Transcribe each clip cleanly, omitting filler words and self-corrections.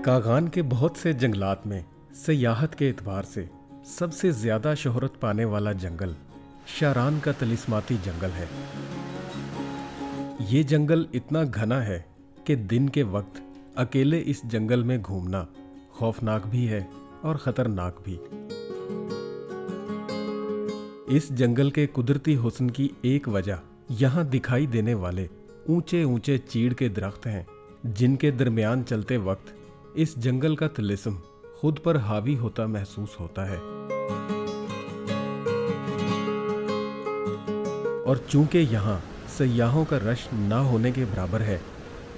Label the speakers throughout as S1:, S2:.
S1: कागान के बहुत से जंगलात में सयाहत के एतबार से सबसे ज्यादा शोहरत पाने वाला जंगल शारान का तिलिस्माती जंगल है। ये जंगल इतना घना है कि दिन के वक्त अकेले इस जंगल में घूमना खौफनाक भी है और खतरनाक भी। इस जंगल के कुदरती हुस्न की एक वजह यहाँ दिखाई देने वाले ऊंचे ऊंचे चीड़ के दरख्त हैं, जिनके दरमियान चलते वक्त इस जंगल का तिलिस्म खुद पर हावी होता महसूस होता है। और चूंकि यहाँ सयाहों का रश ना होने के बराबर है,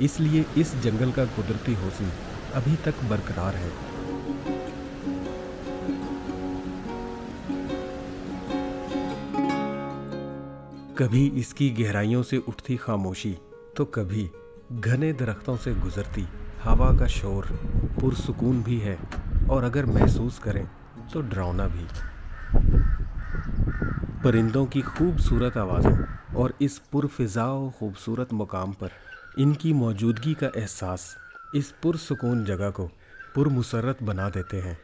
S1: इसलिए इस जंगल का कुदरती हुस्न अभी तक बरकरार है। कभी इसकी गहराइयों से उठती खामोशी तो कभी घने दरख्तों से गुजरती हवा का शोर पुरसुकून भी है, और अगर महसूस करें तो डरावना भी। परिंदों की खूबसूरत आवाज़ों और इस पुरफिज़ा और खूबसूरत मुकाम पर इनकी मौजूदगी का एहसास इस पुरसुकून जगह को पुरमुसर्रत बना देते हैं।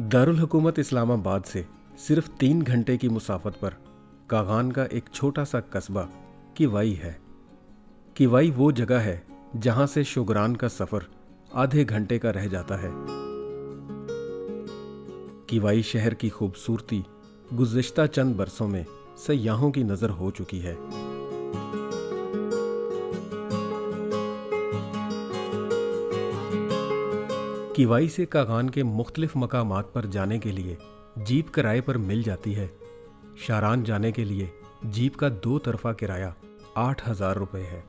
S1: दारुल हुकूमत इस्लामाबाद से सिर्फ 3 घंटे की मुसाफत पर कागान का एक छोटा सा कस्बा किवाई है। किवाई वो जगह है जहां से शोगरान का सफर आधे घंटे का रह जाता है। किवाई शहर की खूबसूरती गुज़िश्ता चंद बरसों में सयाहों की नजर हो चुकी है। किवाई से कागान के मुख्तलिफ मकामात पर जाने के लिए जीप किराए पर मिल जाती है। शारान जाने के लिए जीप का 2 तरफा किराया 8,000 रुपये है।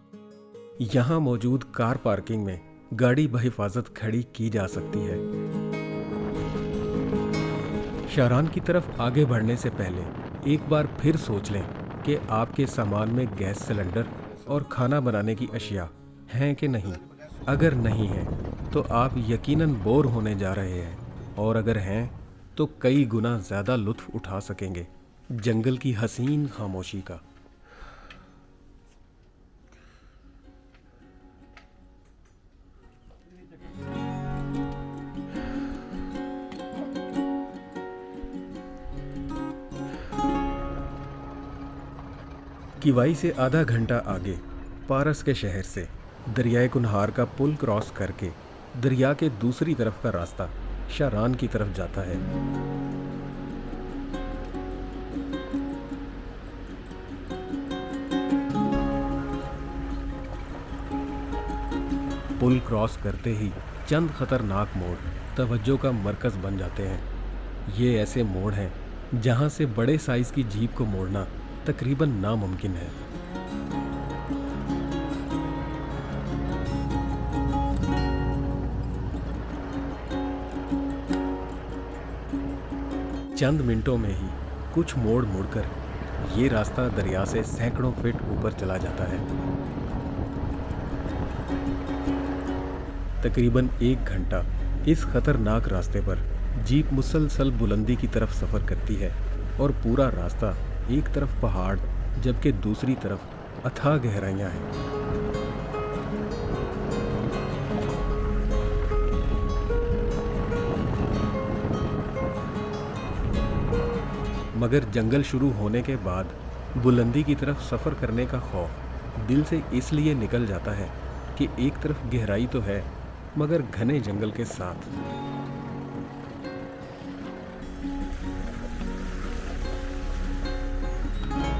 S1: यहाँ मौजूद कार पार्किंग में गाड़ी बहिफाजत खड़ी की जा सकती है। शारान की तरफ आगे बढ़ने से पहले एक बार फिर सोच लें कि आपके सामान में गैस सिलेंडर और खाना बनाने की अशिया हैं कि नहीं। अगर नहीं है तो आप यकीनन बोर होने जा रहे हैं, और अगर हैं तो कई गुना ज़्यादा लुत्फ उठा सकेंगे जंगल की हसीन खामोशी का। किवाई से आधा घंटा आगे पारस के शहर से दरियाए कुनहार का पुल क्रॉस करके दरिया के दूसरी तरफ का रास्ता शारान की तरफ जाता है। पुल क्रॉस करते ही चंद खतरनाक मोड़ तवज्जो का मरकज बन जाते हैं। ये ऐसे मोड़ हैं जहां से बड़े साइज की जीप को मोड़ना तकरीबन नामुमकिन है। चंद मिनटों में ही कुछ मोड़ मुड़कर ये रास्ता दरिया से सैकड़ों फीट ऊपर चला जाता है। तकरीबन 1 घंटा इस खतरनाक रास्ते पर जीप मुसलसल बुलंदी की तरफ सफ़र करती है, और पूरा रास्ता एक तरफ पहाड़ जबकि दूसरी तरफ अथाह गहराइयाँ हैं। मगर जंगल शुरू होने के बाद बुलंदी की तरफ सफ़र करने का खौफ दिल से इसलिए निकल जाता है कि एक तरफ गहराई तो है, मगर घने जंगल के साथ।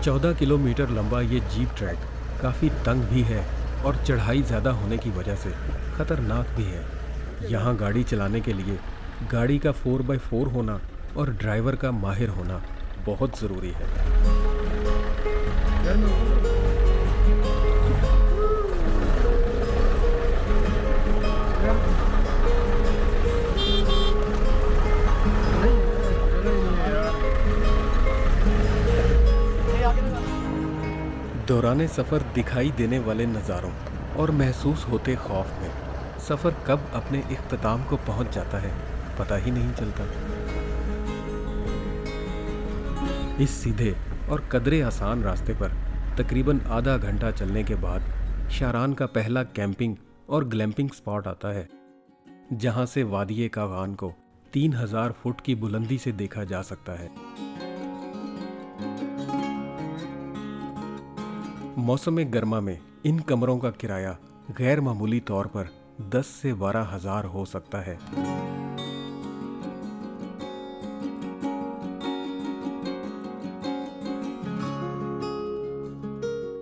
S1: चौदह किलोमीटर लंबा ये जीप ट्रैक काफ़ी तंग भी है, और चढ़ाई ज़्यादा होने की वजह से ख़तरनाक भी है। यहाँ गाड़ी चलाने के लिए गाड़ी का 4x4 होना और ड्राइवर का माहिर होना बहुत ज़रूरी है। दौराने सफ़र दिखाई देने वाले नज़ारों और महसूस होते खौफ में सफ़र कब अपने इख्तिताम को पहुंच जाता है पता ही नहीं चलता। इस सीधे और कदरे आसान रास्ते पर तकरीबन आधा घंटा चलने के बाद शारान का पहला कैंपिंग और ग्लैम्पिंग स्पॉट आता है, जहां से वादिये कागान को 3000 फुट की बुलंदी से देखा जा सकता है। मौसम गर्मा में इन कमरों का किराया गैर मामूली तौर पर 10 से 12 हजार हो सकता है।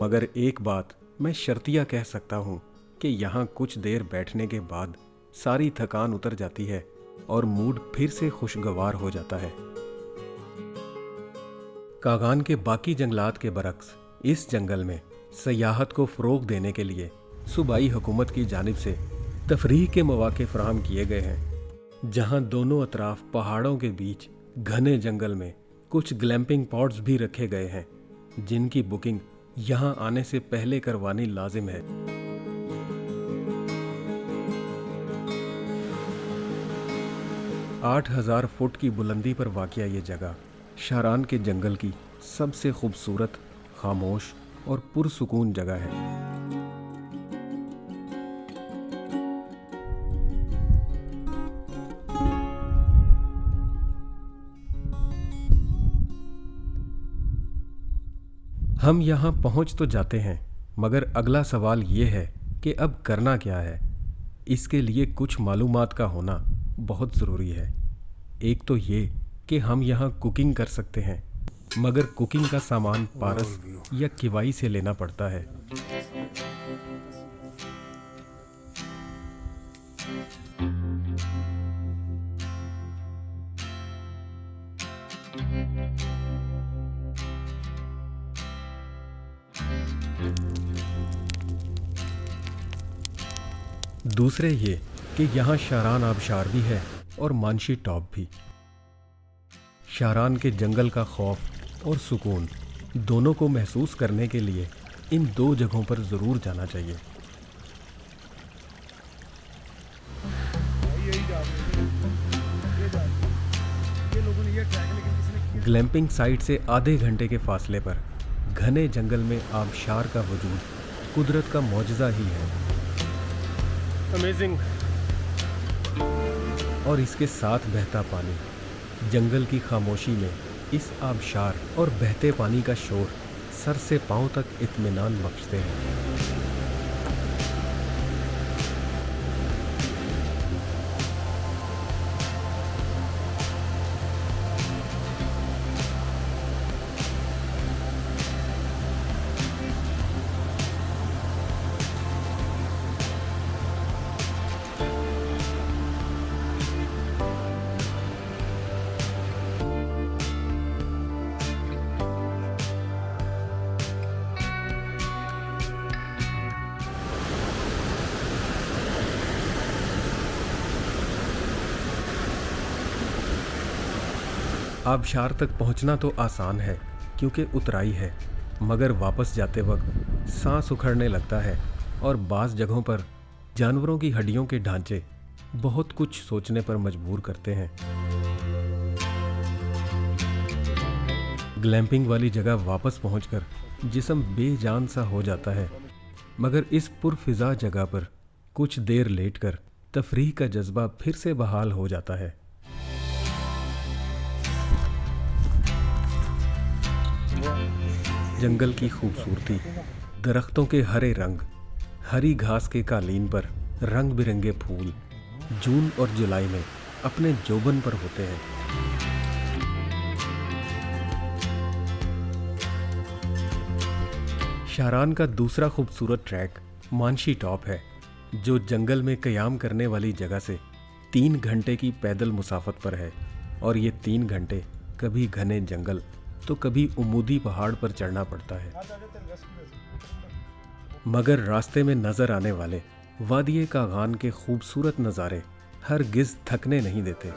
S1: मगर एक बात मैं शर्तिया कह सकता हूं कि यहाँ कुछ देर बैठने के बाद सारी थकान उतर जाती है और मूड फिर से खुशगवार हो जाता है। कागान के बाकी जंगलात के बरक्स इस जंगल में सयाहत को फ़रोग देने के लिए सूबाई हुकूमत की जानिब से तफरीह के मौके फराहम किए गए हैं, जहां दोनों अतराफ पहाड़ों के बीच घने जंगल में कुछ ग्लैम्पिंग पॉड्स भी रखे गए हैं, जिनकी बुकिंग यहां आने से पहले करवानी लाजिम है। 8000 फुट की बुलंदी पर वाक़िया ये जगह शारान के जंगल की सबसे खूबसूरत, खामोश और पुरसुकून जगह है। हम यहाँ पहुँच तो जाते हैं, मगर अगला सवाल ये है कि अब करना क्या है। इसके लिए कुछ मालूमात का होना बहुत ज़रूरी है। एक तो ये कि हम यहाँ कुकिंग कर सकते हैं, मगर कुकिंग का सामान पारस या किवाई से लेना पड़ता है। दूसरे ये कि यहाँ शारान आबशार भी है और मानशी टॉप भी। शारान के जंगल का खौफ और सुकून दोनों को महसूस करने के लिए इन दो जगहों पर ज़रूर जाना चाहिए। ग्लैम्पिंग साइट से आधे घंटे के फासले पर घने जंगल में आबशार का वजूद कुदरत का मौजज़ा ही है।
S2: अमेजिंग।
S1: और इसके साथ बहता पानी, जंगल की खामोशी में इस आबशार और बहते पानी का शोर सर से पांव तक इत्मीनान बख्शते हैं। आबशार तक पहुंचना तो आसान है क्योंकि उतराई है, मगर वापस जाते वक्त सांस उखड़ने लगता है और बाज़ जगहों पर जानवरों की हड्डियों के ढांचे बहुत कुछ सोचने पर मजबूर करते हैं। ग्लैम्पिंग वाली जगह वापस पहुंचकर जिस्म बेजान सा हो जाता है, मगर इस पुरफिजा जगह पर कुछ देर लेटकर तफरीह का जज्बा फिर से बहाल हो जाता है। जंगल की खूबसूरती, दरख्तों के हरे रंग, हरी घास के कालीन पर रंग बिरंगे फूल जून और जुलाई में अपने जोबन पर होते हैं। शारान का दूसरा खूबसूरत ट्रैक मानशी टॉप है, जो जंगल में क़याम करने वाली जगह से 3 घंटे की पैदल मुसाफत पर है। और ये 3 घंटे कभी घने जंगल तो कभी उमूदी पहाड़ पर चढ़ना पड़ता है, मगर रास्ते में नजर आने वाले वादिये कागान के खूबसूरत नज़ारे हरगिज़ थकने नहीं देते।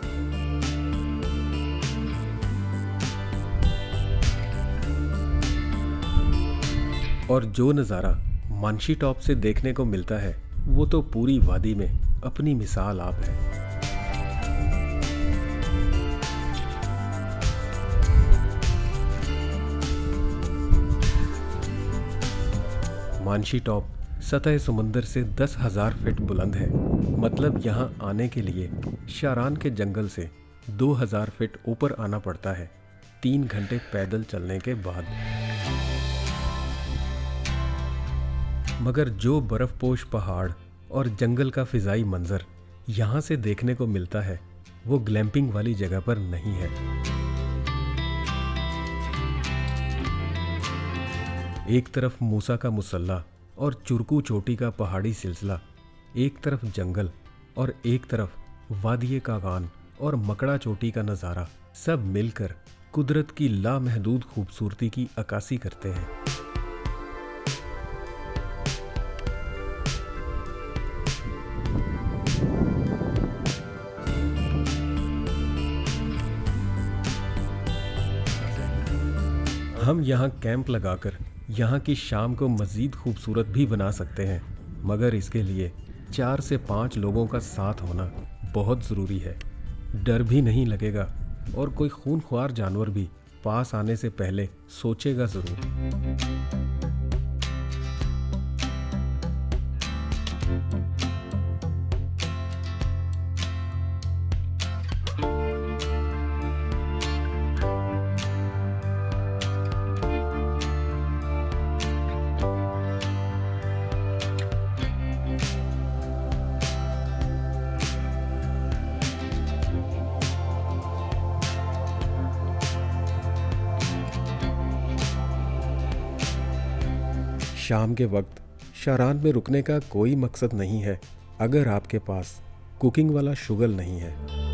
S1: और जो नज़ारा मानशी टॉप से देखने को मिलता है वो तो पूरी वादी में अपनी मिसाल आप है। मानशी टॉप सतह समुंदर से 10,000 फीट बुलंद है। मतलब यहाँ आने के लिए शारान के जंगल से 2,000 फीट ऊपर आना पड़ता है 3 घंटे पैदल चलने के बाद। मगर जो बर्फपोश पहाड़ और जंगल का फिजाई मंजर यहाँ से देखने को मिलता है वो ग्लैम्पिंग वाली जगह पर नहीं है। एक तरफ मूसा का मुसल्ला और चुरकू चोटी का पहाड़ी सिलसिला, एक तरफ जंगल और एक तरफ वादिये कागान और मकड़ा चोटी का नज़ारा, सब मिलकर कुदरत की लामहदूद खूबसूरती की अक्कासी करते हैं। हम यहाँ कैंप लगाकर यहाँ की शाम को मज़ीद खूबसूरत भी बना सकते हैं, मगर इसके लिए 4 से 5 लोगों का साथ होना बहुत ज़रूरी है। डर भी नहीं लगेगा और कोई खूनख्वार जानवर भी पास आने से पहले सोचेगा ज़रूर। शाम के वक्त शारान में रुकने का कोई मकसद नहीं है अगर आपके पास कुकिंग वाला शुगल नहीं है।